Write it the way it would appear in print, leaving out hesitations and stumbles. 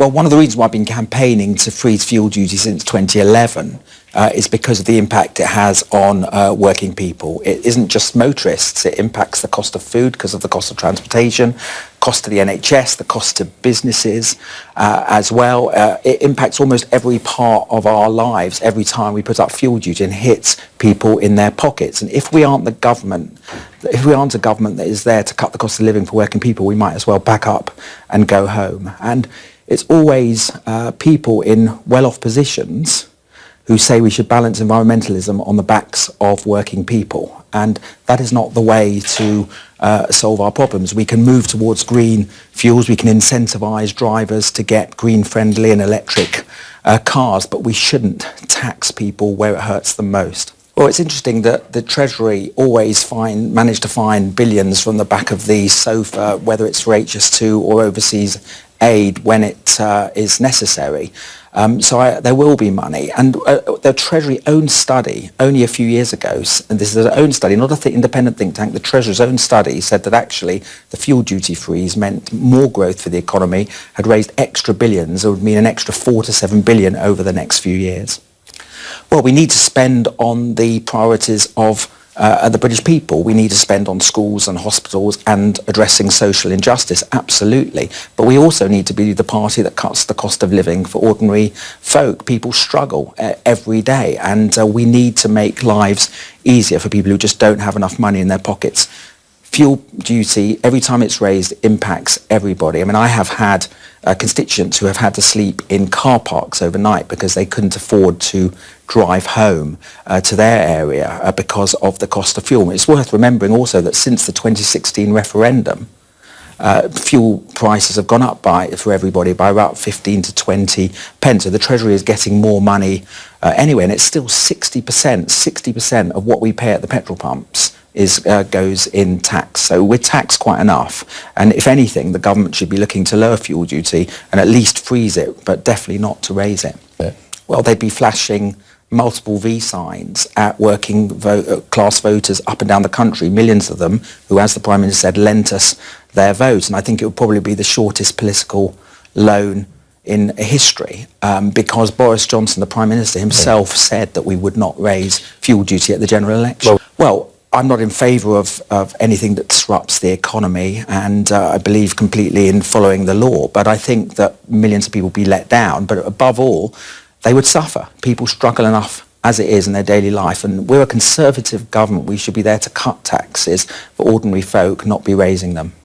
Well, one of the reasons why I've been campaigning to freeze fuel duty since 2011 is because of the impact it has on working people. It isn't just motorists, it impacts the cost of food because of the cost of transportation, cost to the NHS, the cost to businesses as well. It impacts almost every part of our lives every time we put up fuel duty and hits people in their pockets. And if we aren't a government that is there to cut the cost of living for working people, we might as well back up and go home. And it's always people in well-off positions who say we should balance environmentalism on the backs of working people. And that is not the way to solve our problems. We can move towards green fuels, we can incentivise drivers to get green-friendly and electric cars, but we shouldn't tax people where it hurts them most. Well, it's interesting that the Treasury always manage to find billions from the back of the sofa, whether it's for HS2 or overseas aid when it is necessary. So there will be money. And the Treasury own study only a few years ago, and this is their own study, not an independent think tank, the Treasury's own study said that actually the fuel duty freeze meant more growth for the economy, had raised extra billions. It would mean an extra 4 to 7 billion over the next few years. Well, we need to spend on the priorities of the British people. We need to spend on schools and hospitals and addressing social injustice, absolutely. But we also need to be the party that cuts the cost of living for ordinary folk. People struggle every day, and we need to make lives easier for people who just don't have enough money in their pockets. Fuel duty, every time it's raised, impacts everybody. I mean, I have had constituents who have had to sleep in car parks overnight because they couldn't afford to drive home to their area because of the cost of fuel. It's worth remembering also that since the 2016 referendum, fuel prices have gone up for everybody by about 15 to 20 pence. So the Treasury is getting more money anyway, and it's still 60% of what we pay at the petrol pumps goes in tax. So we're taxed quite enough, and if anything, the government should be looking to lower fuel duty and at least freeze it, but definitely not to raise it. Yeah. Well, they'd be flashing multiple V signs at working class voters up and down the country, millions of them who, as the Prime Minister said, lent us their votes. And I think it would probably be the shortest political loan in history because Boris Johnson, the Prime Minister himself, said that we would not raise fuel duty at the general election. Well, I'm not in favour of anything that disrupts the economy, and I believe completely in following the law. But I think that millions of people will be let down. But above all, they would suffer. People struggle enough as it is in their daily life. And we're a Conservative government. We should be there to cut taxes for ordinary folk, not be raising them.